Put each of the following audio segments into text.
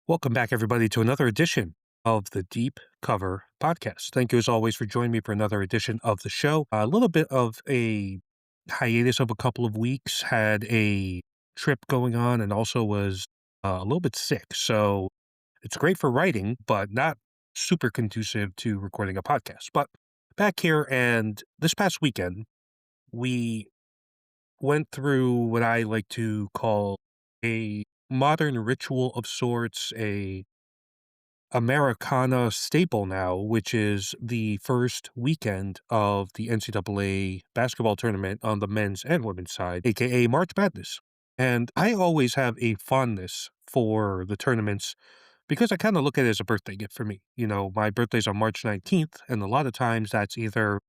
Welcome back, everybody, to another edition of the Deep Cover Podcast. Thank you, as always, for joining me for another edition of the show. A little bit of a hiatus of a couple of weeks, had a trip going on, and also was a little bit sick. So it's great for writing, but not super conducive to recording a podcast. But back here, and this past weekend, we went through what I like to call a modern ritual of sorts, a Americana staple now, which is the first weekend of the NCAA basketball tournament on the men's and women's side, aka March Madness. And I always have a fondness for the tournaments because I kind of look at it as a birthday gift for me. You know, my birthday's on March 19th, and a lot of times that's either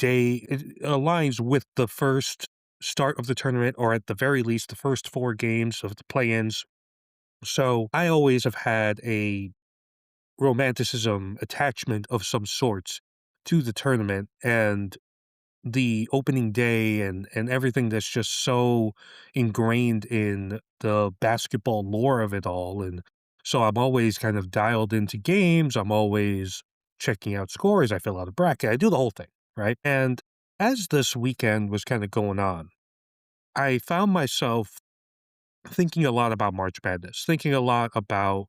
it aligns with the first start of the tournament, or at the very least, the first four games of the play-ins. So I always have had a romanticism attachment of some sorts to the tournament and the opening day and everything that's just so ingrained in the basketball lore of it all. And so I'm always kind of dialed into games. I'm always checking out scores. I fill out a bracket. I do the whole thing, right? And as this weekend was kind of going on, I found myself thinking a lot about March Madness, thinking a lot about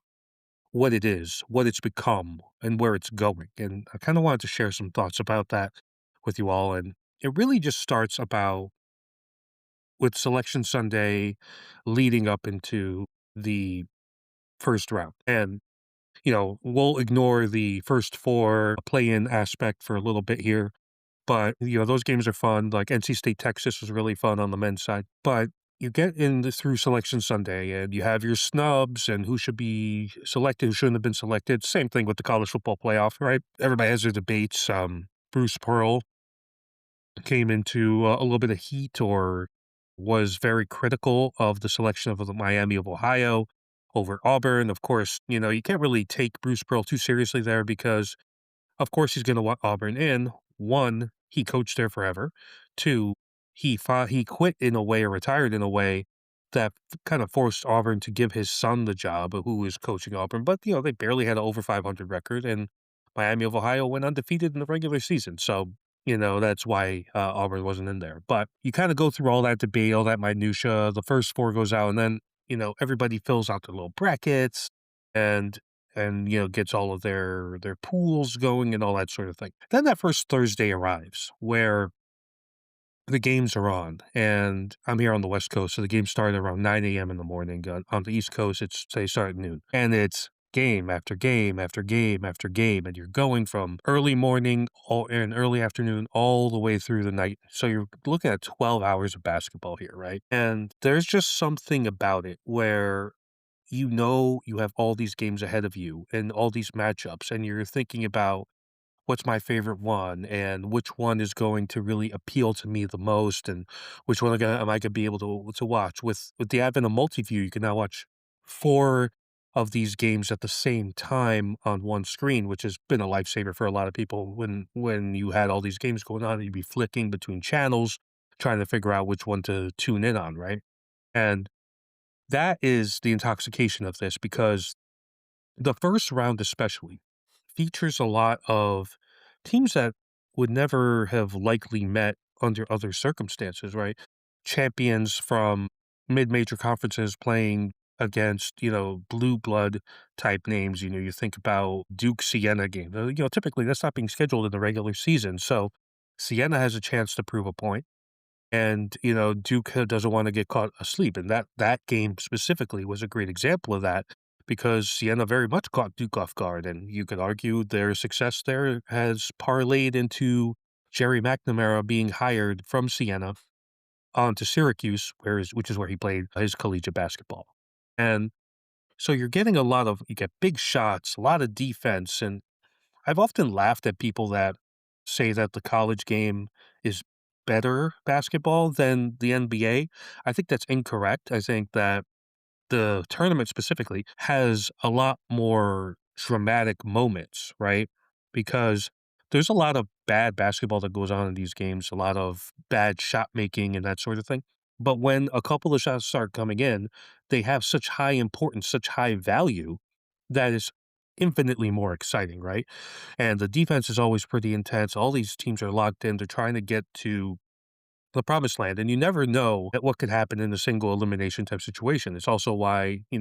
what it is, what it's become, and where it's going. And I kind of wanted to share some thoughts about that with you all. And it really just starts about with Selection Sunday leading up into the first round. And, you know, we'll ignore the first four play-in aspect for a little bit here. But, you know, those games are fun. Like NC State, Texas was really fun on the men's side. But you get through Selection Sunday and you have your snubs and who should be selected, who shouldn't have been selected. Same thing with the college football playoff, right? Everybody has their debates. Bruce Pearl came into a little bit of heat, or was very critical of the selection of the Miami of Ohio over Auburn. Of course, you know, you can't really take Bruce Pearl too seriously there because of course, he's going to want Auburn in. One, he coached there forever. Two, he quit in a way, or retired in a way that kind of forced Auburn to give his son the job, who is coaching Auburn. But, you know, they barely had an over 500 record, and Miami of Ohio went undefeated in the regular season. So, you know, that's why Auburn wasn't in there. But you kind of go through all that debate, all that minutia. The first four goes out, and then, you know, everybody fills out their little brackets. And you know, gets all of their pools going and all that sort of thing. Then that first Thursday arrives where the games are on, and I'm here on the West Coast, so the games start around 9 a.m. in the morning. On the East Coast, they start at noon, and it's game after game after game after game, and you're going from early morning and early afternoon all the way through the night. So you're looking at 12 hours of basketball here, right? And there's just something about it where you know you have all these games ahead of you and all these matchups, and you're thinking about what's my favorite one and which one is going to really appeal to me the most, and which one am I gonna be able to watch. With the advent of multi-view, you can now watch four of these games at the same time on one screen, which has been a lifesaver for a lot of people. When you had all these games going on, you'd be flicking between channels trying to figure out which one to tune in on, right? And that is the intoxication of this, because the first round especially features a lot of teams that would never have likely met under other circumstances, right? Champions from mid-major conferences playing against, you know, blue blood type names. You know, you think about Duke Siena game. You know, typically that's not being scheduled in the regular season. So Siena has a chance to prove a point. And, you know, Duke doesn't want to get caught asleep. And that game specifically was a great example of that, because Siena very much caught Duke off guard. And you could argue their success there has parlayed into Jerry McNamara being hired from Siena onto Syracuse, which is where he played his collegiate basketball. And so you get big shots, a lot of defense. And I've often laughed at people that say that the college game is better basketball than the NBA. I think that's incorrect. I think that the tournament specifically has a lot more dramatic moments, right? Because there's a lot of bad basketball that goes on in these games, a lot of bad shot making and that sort of thing. But when a couple of shots start coming in, they have such high importance, such high value that is infinitely more exciting, right? And the defense is always pretty intense. All these teams are locked in. They're trying to get to the promised land, and you never know what could happen in a single elimination type situation. It's also why, the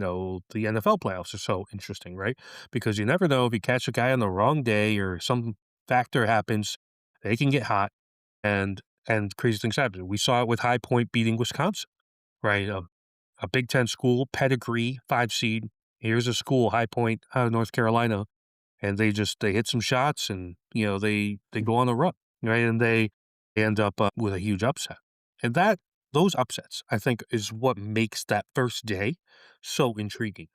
NFL playoffs are so interesting, right? Because you never know if you catch a guy on the wrong day or some factor happens, they can get hot and crazy things happen. We saw it with High Point beating Wisconsin, right? A Big Ten school, pedigree, 5 seed. Here's a school, High Point out of North Carolina, and they hit some shots and, they go on a run, right? And they end up with a huge upset. And those upsets, I think, is what makes that first day so intriguing.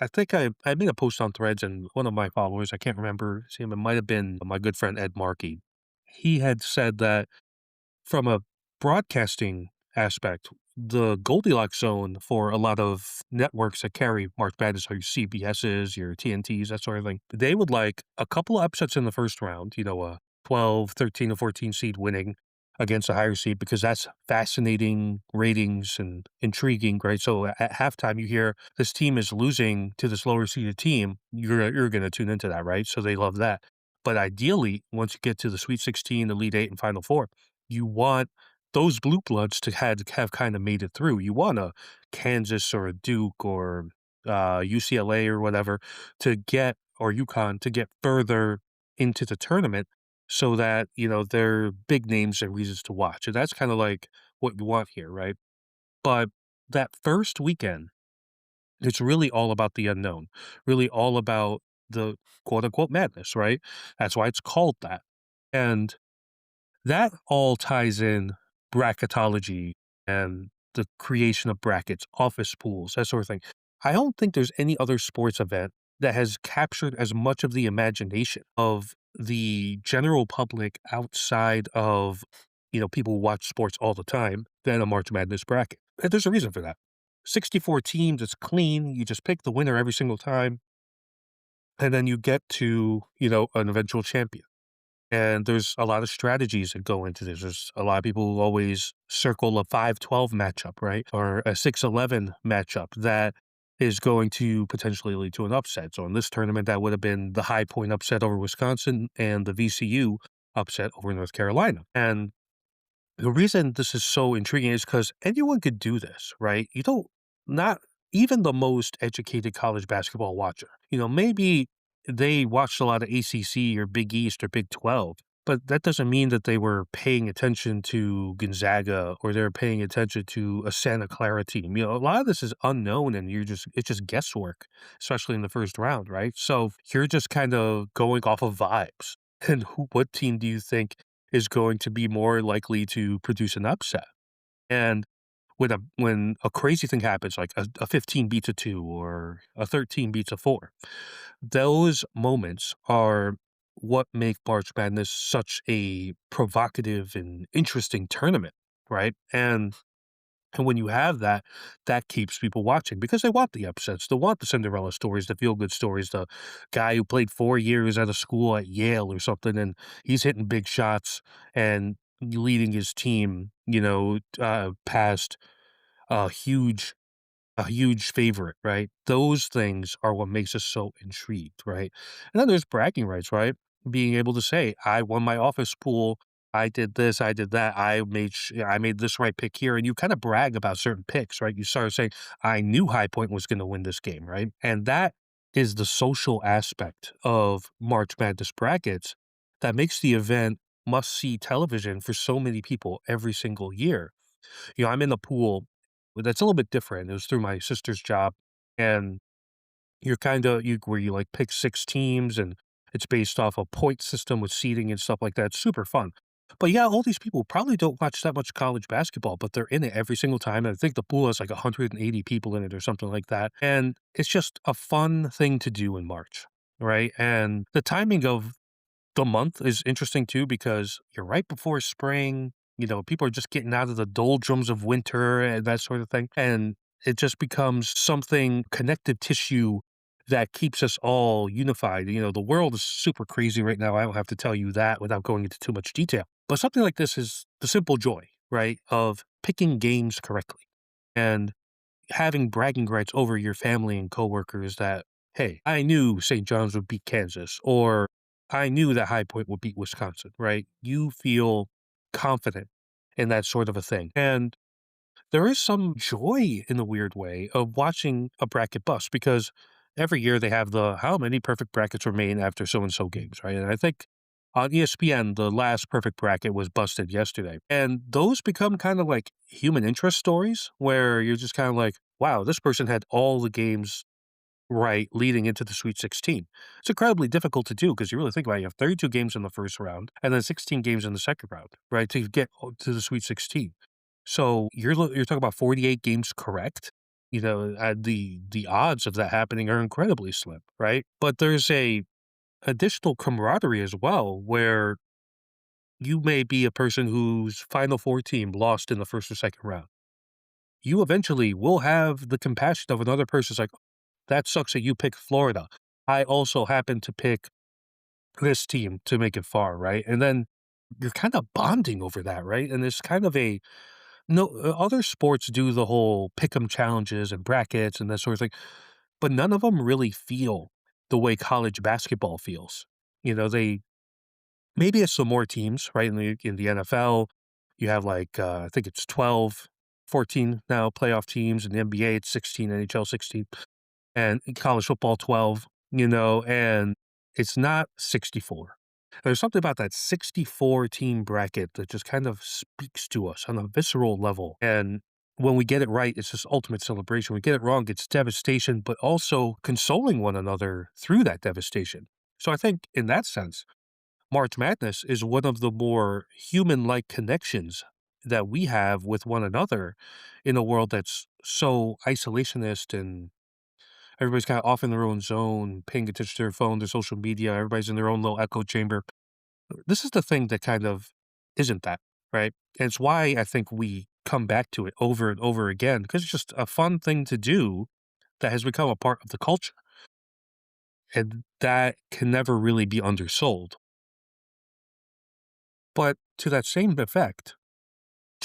I think I made a post on Threads, and one of my followers, I can't remember his name, it might have been my good friend Ed Markey. He had said that from a broadcasting aspect, the Goldilocks zone for a lot of networks that carry March Madness, like your CBSs, your TNTs, that sort of thing, they would like a couple of upsets in the first round, a 12, 13, or 14 seed winning against a higher seed, because that's fascinating ratings and intriguing, right? So at halftime, you hear this team is losing to this lower seeded team, you're going to tune into that, right? So they love that. But ideally, once you get to the Sweet 16, Elite Eight, and Final Four, you want those blue bloods to have kind of made it through. You want a Kansas or a Duke or UCLA or whatever to get, or UConn to get further into the tournament, so that, they're big names and reasons to watch. And that's kind of like what you want here, right? But that first weekend, it's really all about the unknown, really all about the quote unquote madness, right? That's why it's called that. And that all ties in bracketology and the creation of brackets, office pools, that sort of thing. I don't think there's any other sports event that has captured as much of the imagination of the general public outside of, people who watch sports all the time than a March Madness bracket. And there's a reason for that. 64 teams, it's clean. You just pick the winner every single time. And then you get to, an eventual champion. And there's a lot of strategies that go into this. There's a lot of people who always circle a 5-12 matchup, right? Or a 6-11 matchup that is going to potentially lead to an upset. So in this tournament, that would have been the High Point upset over Wisconsin and the VCU upset over North Carolina. And the reason this is so intriguing is because anyone could do this, right? You don't, not even the most educated college basketball watcher, maybe they watched a lot of ACC or Big East or Big 12, but that doesn't mean that they were paying attention to Gonzaga or they're paying attention to a Santa Clara team. A lot of this is unknown and it's just guesswork, especially in the first round, right? So you're just kind of going off of vibes. And what team do you think is going to be more likely to produce an upset? And when a crazy thing happens, like a 15 beats a 2 or a 13 beats a 4, those moments are what make March Madness such a provocative and interesting tournament, right? And when you have that, that keeps people watching because they want the upsets. They want the Cinderella stories, the feel-good stories, the guy who played 4 years at a school at Yale or something, and he's hitting big shots and leading his team, past a huge favorite, right? Those things are what makes us so intrigued, right? And then there's bragging rights, right? Being able to say, I won my office pool, I did this, I did that, I made this right pick here, and you kind of brag about certain picks, right? You start saying, I knew High Point was going to win this game, right? And that is the social aspect of March Madness brackets that makes the event must-see television for so many people every single year. I'm in a pool that's a little bit different. It was through my sister's job, and you're where you like pick 6 teams, and it's based off a point system with seeding and stuff like that. It's super fun. But yeah, all these people probably don't watch that much college basketball, but they're in it every single time. And I think the pool has like 180 people in it or something like that. And it's just a fun thing to do in March, right? And the timing of the month is interesting too because you're right before spring. People are just getting out of the doldrums of winter and that sort of thing. And it just becomes something connective tissue that keeps us all unified. The world is super crazy right now. I don't have to tell you that without going into too much detail. But something like this is the simple joy, right, of picking games correctly and having bragging rights over your family and coworkers that, hey, I knew St. John's would beat Kansas, or I knew that High Point would beat Wisconsin, right? You feel confident in that sort of a thing. And there is some joy in a weird way of watching a bracket bust because every year they have the how many perfect brackets remain after so and so games, right? And I think on ESPN, the last perfect bracket was busted yesterday. And those become kind of like human interest stories where you're just kind of like, wow, this person had all the games right leading into the Sweet 16. It's incredibly difficult to do because you really think about it, you have 32 games in the first round and then 16 games in the second round, right, to get to the Sweet 16. So you're talking about 48 games correct. The odds of that happening are incredibly slim, right? But there's a additional camaraderie as well, where you may be a person whose Final Four team lost in the first or second round. You eventually will have the compassion of another person's like, that sucks that you picked Florida. I also happen to pick this team to make it far, right? And then you're kind of bonding over that, right? And there's kind of a no other sports do the whole pick 'em challenges and brackets and that sort of thing, but none of them really feel the way college basketball feels. They maybe it's some more teams, right? In the NFL, you have like I think it's 12, 14 now playoff teams. In the NBA, it's 16, NHL 16, and in college football 12, and it's not 64. There's something about that 64 team bracket that just kind of speaks to us on a visceral level. And when we get it right, it's just ultimate celebration. We get it wrong, it's devastation, but also consoling one another through that devastation. So I think in that sense, March Madness is one of the more human-like connections that we have with one another in a world that's so isolationist and everybody's kind of off in their own zone, paying attention to their phone, their social media. Everybody's in their own little echo chamber. This is the thing that kind of isn't that, right? And it's why I think we come back to it over and over again because it's just a fun thing to do that has become a part of the culture. And that can never really be undersold. But to that same effect,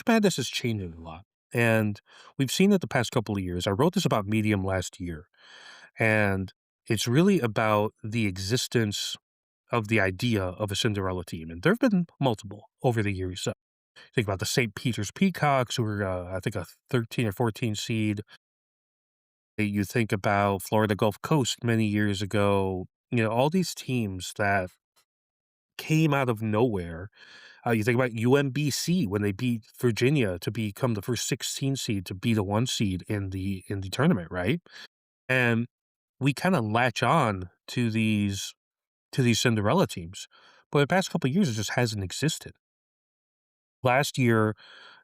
Madness is changing a lot. And we've seen it the past couple of years. I wrote this about Medium last year, and it's really about the existence of the idea of a Cinderella team. And there have been multiple over the years. Think about the St. Peter's Peacocks, who were, I think, a 13 or 14 seed. You think about Florida Gulf Coast many years ago. All these teams that came out of nowhere. You think about UMBC when they beat Virginia to become the first 16 seed to beat a 1 seed in the tournament, right? And we kinda latch on to these Cinderella teams, but the past couple of years, it just hasn't existed. Last year,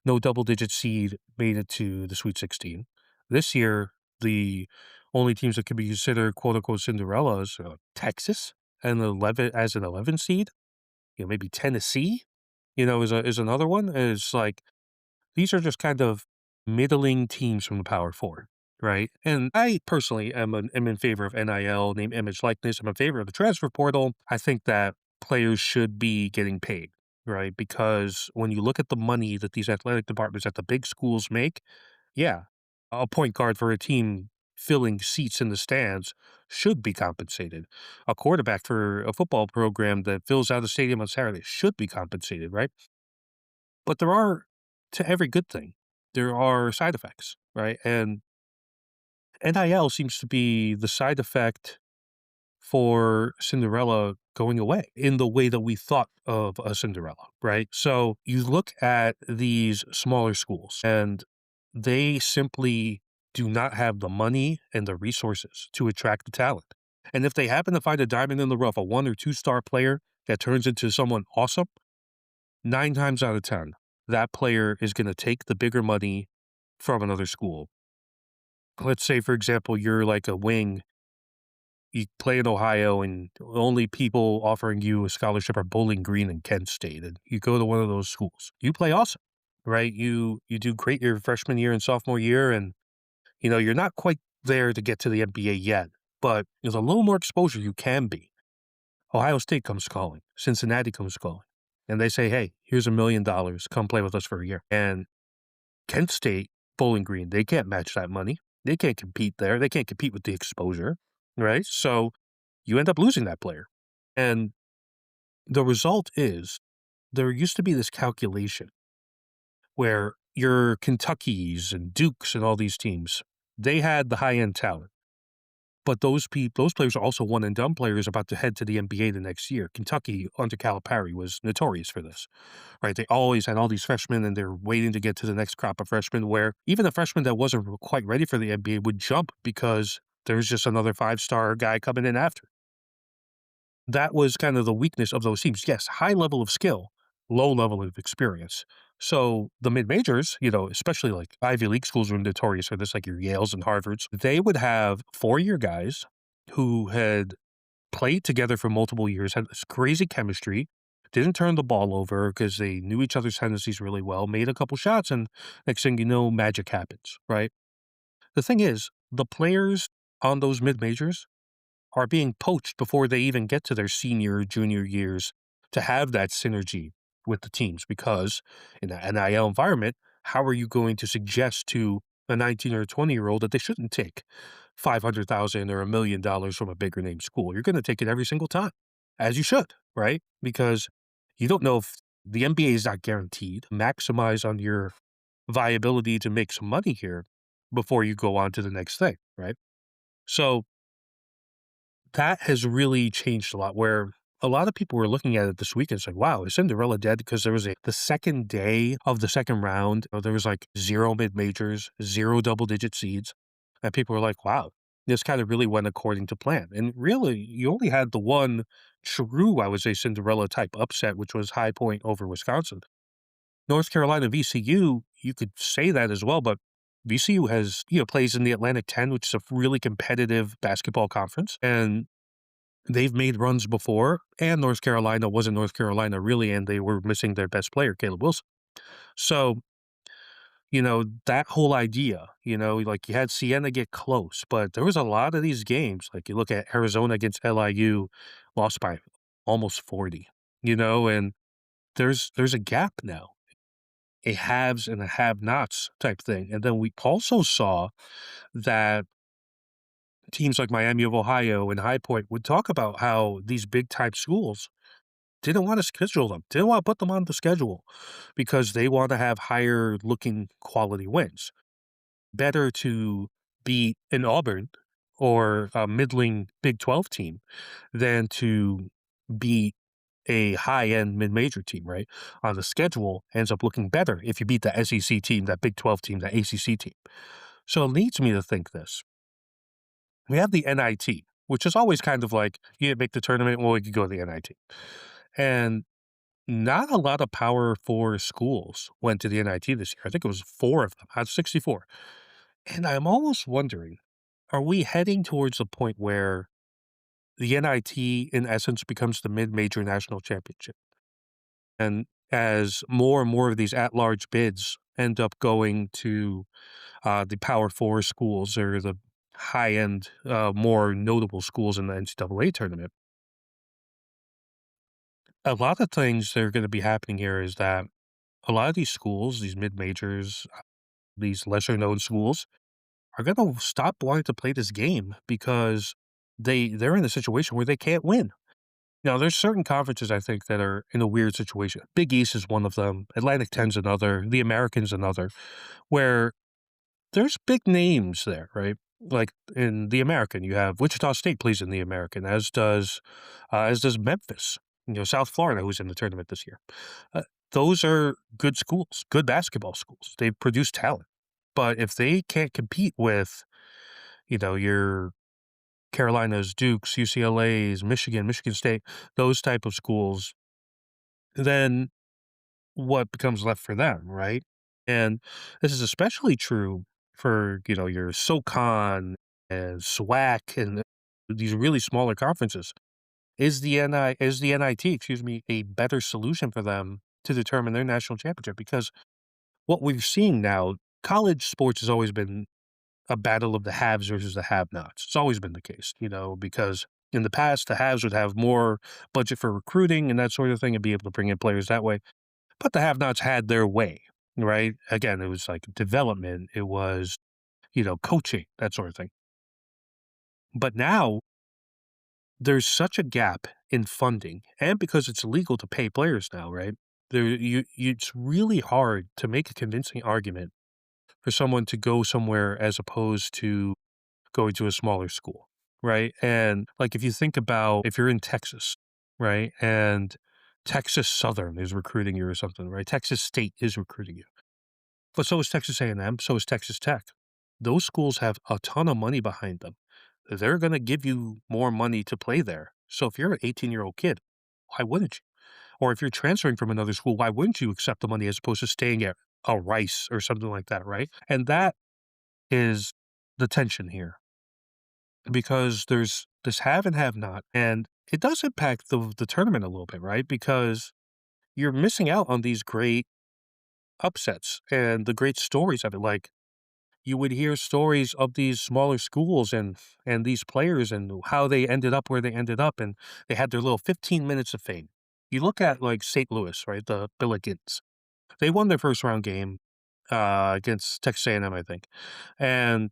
no double-digit seed made it to the Sweet 16. This year, the only teams that could be considered quote unquote Cinderellas are Texas and 11 as an 11 seed, maybe Tennessee, is another one. And it's like these are just kind of middling teams from the Power Four, right? And I personally am in favor of NIL, name, image, likeness. I'm in favor of the transfer portal. I think that players should be getting paid, right? Because when you look at the money that these athletic departments at the big schools make, yeah, a point guard for a team filling seats in the stands should be compensated. A quarterback for a football program that fills out a stadium on Saturday should be compensated, right? But to every good thing, there are side effects, right? And NIL seems to be the side effect for Cinderella going away in the way that we thought of a Cinderella, right? So you look at these smaller schools and they simply do not have the money and the resources to attract the talent. And if they happen to find a diamond in the rough, a 1 or 2 star player that turns into someone awesome, 9 times out of 10, that player is going to take the bigger money from another school. Let's say, for example, you're like a wing, you play in Ohio, and the only people offering you a scholarship are Bowling Green and Kent State, and you go to one of those schools. You play awesome, right? You do great your freshman year and sophomore year, and you're not quite there to get to the NBA yet, but there's a little more exposure you can be. Ohio State comes calling, Cincinnati comes calling, and they say, "Hey, here's $1 million. Come play with us for a year." And Kent State, Bowling Green, they can't match that money. They can't compete there. They can't compete with the exposure, right? So you end up losing that player. And the result is there used to be this calculation where your Kentuckys and Dukes and all these teams, they had the high end talent. But those players are also one and done players about to head to the NBA the next year. Kentucky under Calipari was notorious for this, right? They always had all these freshmen and they're waiting to get to the next crop of freshmen where even a freshman that wasn't quite ready for the NBA would jump because there's just another five-star guy coming in after. That was kind of the weakness of those teams. Yes, high level of skill, low level of experience. So the mid majors, especially like Ivy League schools were notorious for this, like your Yales and Harvards, they would have 4-year guys who had played together for multiple years, had this crazy chemistry, didn't turn the ball over because they knew each other's tendencies really well, made a couple shots, and next thing you know, magic happens, right? The thing is, the players on those mid majors are being poached before they even get to their senior, junior years to have that synergy with the teams. Because in an NIL environment, how are you going to suggest to a 19 or 20-year-old that they shouldn't take 500,000 or $1 million from a bigger name school? You're going to take it every single time, as you should, right? Because you don't know if the NBA is not guaranteed. Maximize on your viability to make some money here before you go on to the next thing, right? So that has really changed a lot where a lot of people were looking at it this week and it's like, wow, is Cinderella dead? Because there was the second day of the second round, there was like 0 mid-majors, 0 double-digit seeds. And people were like, wow, this kind of really went according to plan. And really, you only had the one true, I would say, Cinderella type upset, which was High Point over Wisconsin. North Carolina, VCU, you could say that as well, but VCU has, plays in the Atlantic 10, which is a really competitive basketball conference. And they've made runs before, and North Carolina wasn't North Carolina really, and they were missing their best player, Caleb Wilson. So, that whole idea, like you had Siena get close, but there was a lot of these games, like you look at Arizona against LIU, lost by almost 40, and there's a gap now, a haves and a have-nots type thing. And then we also saw that teams like Miami of Ohio and High Point would talk about how these big-time schools didn't want to schedule them, didn't want to put them on the schedule because they want to have higher-looking quality wins. Better to beat an Auburn or a middling Big 12 team than to beat a high-end mid-major team, right? On the schedule ends up looking better if you beat the SEC team, that Big 12 team, that ACC team. So it leads me to think this. We have the NIT, which is always kind of like, you didn't make the tournament, well, you could go to the NIT. And not a lot of Power 4 schools went to the NIT this year. I think it was 4 of them out of 64. And I'm almost wondering, are we heading towards a point where the NIT, in essence, becomes the mid-major national championship? And as more and more of these at-large bids end up going to the Power 4 schools or the high-end, more notable schools in the NCAA tournament, a lot of things that are going to be happening here is that a lot of these schools, these mid-majors, these lesser-known schools, are going to stop wanting to play this game because they're in a situation where they can't win. Now, there's certain conferences I think that are in a weird situation. Big East is one of them. Atlantic 10's another. The American's another, where there's big names there, right? Like in the American, you have Wichita State plays in the American, as does Memphis. South Florida, who's in the tournament this year. Those are good schools, good basketball schools. They produce talent, but if they can't compete with, your Carolinas, Dukes, UCLA's, Michigan State, those type of schools, then what becomes left for them, right? And this is especially true for, your SoCon and SWAC and these really smaller conferences. Is the NIT, excuse me, a better solution for them to determine their national championship? Because what we're seeing now, college sports has always been a battle of the haves versus the have-nots. It's always been the case, because In the past, the haves would have more budget for recruiting and that sort of thing and be able to bring in players that way. But the have-nots had their way, right? Again, it was like development, it was, coaching, that sort of thing. But now there's such a gap in funding, and because it's illegal to pay players now, right? It's really hard to make a convincing argument for someone to go somewhere as opposed to going to a smaller school, right? And like if you think about if you're in Texas, right, and Texas Southern is recruiting you or something, right? Texas State is recruiting you, but so is Texas A&M, so is Texas Tech. Those schools have a ton of money behind them. They're going to give you more money to play there. So if you're an 18-year-old kid, why wouldn't you? Or if you're transferring from another school, why wouldn't you accept the money as opposed to staying at a Rice or something like that, right? And that is the tension here because there's this have and have not. And it does impact the tournament a little bit, right? Because you're missing out on these great upsets and the great stories of it. Like you would hear stories of these smaller schools and these players and how they ended up where they ended up, and they had their little 15 minutes of fame. You look at like St. Louis, right? The Billikens. They won their first round game against Texas A&M, I think, and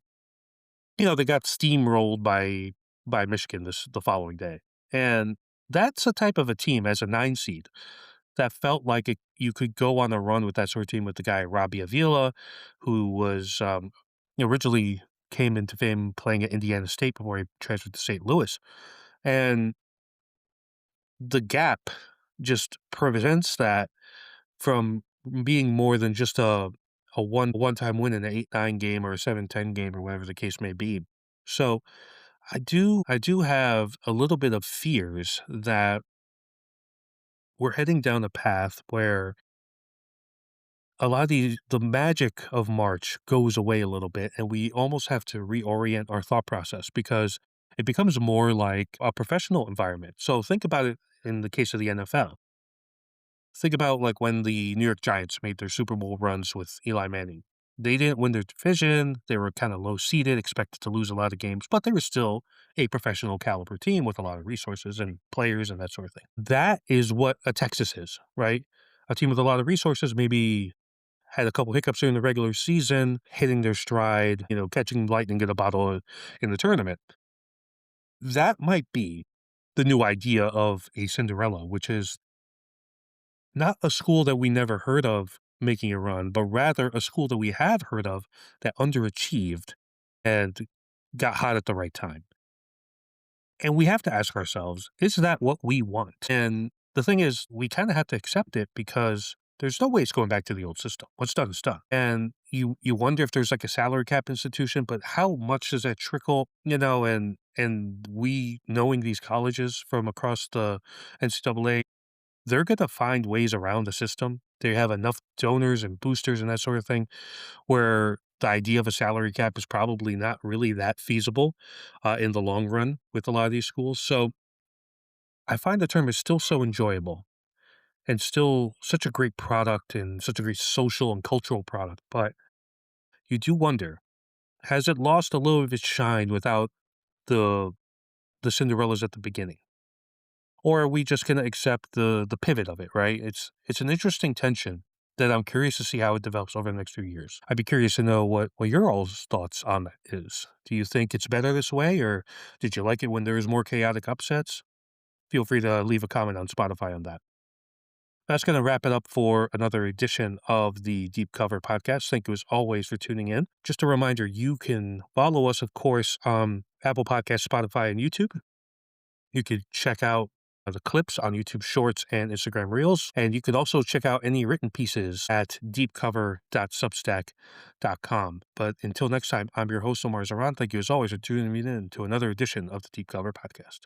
they got steamrolled by Michigan the following day, and that's a type of a team as a 9 seed that felt like you could go on a run with that sort of team with the guy Robbie Avila, who was originally came into fame playing at Indiana State before he transferred to St. Louis, and the gap just prevents that from being more than just a one-time win in an 8-9 game or a 7-10 game or whatever the case may be. So I do have a little bit of fears that we're heading down a path where a lot of the magic of March goes away a little bit, and we almost have to reorient our thought process because it becomes more like a professional environment. So think about it in the case of the NFL. Think about like when the New York Giants made their Super Bowl runs with Eli Manning. They didn't win their division. They were kind of low seeded, expected to lose a lot of games, but they were still a professional caliber team with a lot of resources and players and that sort of thing. That is what a Texas is, right? A team with a lot of resources, maybe had a couple hiccups during the regular season, hitting their stride, catching lightning in a bottle in the tournament. That might be the new idea of a Cinderella, which is not a school that we never heard of making a run, but rather a school that we have heard of that underachieved and got hot at the right time. And we have to ask ourselves, is that what we want? And the thing is, we kind of have to accept it because there's no way it's going back to the old system. What's done is done. And you wonder if there's like a salary cap institution, but how much does that trickle, and we knowing these colleges from across the NCAA, they're going to find ways around the system. They have enough donors and boosters and that sort of thing where the idea of a salary cap is probably not really that feasible in the long run with a lot of these schools. So I find the term is still so enjoyable and still such a great product and such a great social and cultural product. But you do wonder, has it lost a little of its shine without the the Cinderellas at the beginning? Or are we just gonna accept the pivot of it, right? It's an interesting tension that I'm curious to see how it develops over the next few years. I'd be curious to know what your all's thoughts on that is. Do you think it's better this way, or did you like it when there was more chaotic upsets? Feel free to leave a comment on Spotify on that. That's going to wrap it up for another edition of the Deep Cover podcast. Thank you as always for tuning in. Just a reminder, you can follow us, of course, on Apple Podcasts, Spotify, and YouTube. You could check out the clips on YouTube Shorts and Instagram Reels. And you could also check out any written pieces at deepcover.substack.com. But until next time, I'm your host, Omar Zaran. Thank you as always for tuning in to another edition of the Deep Cover podcast.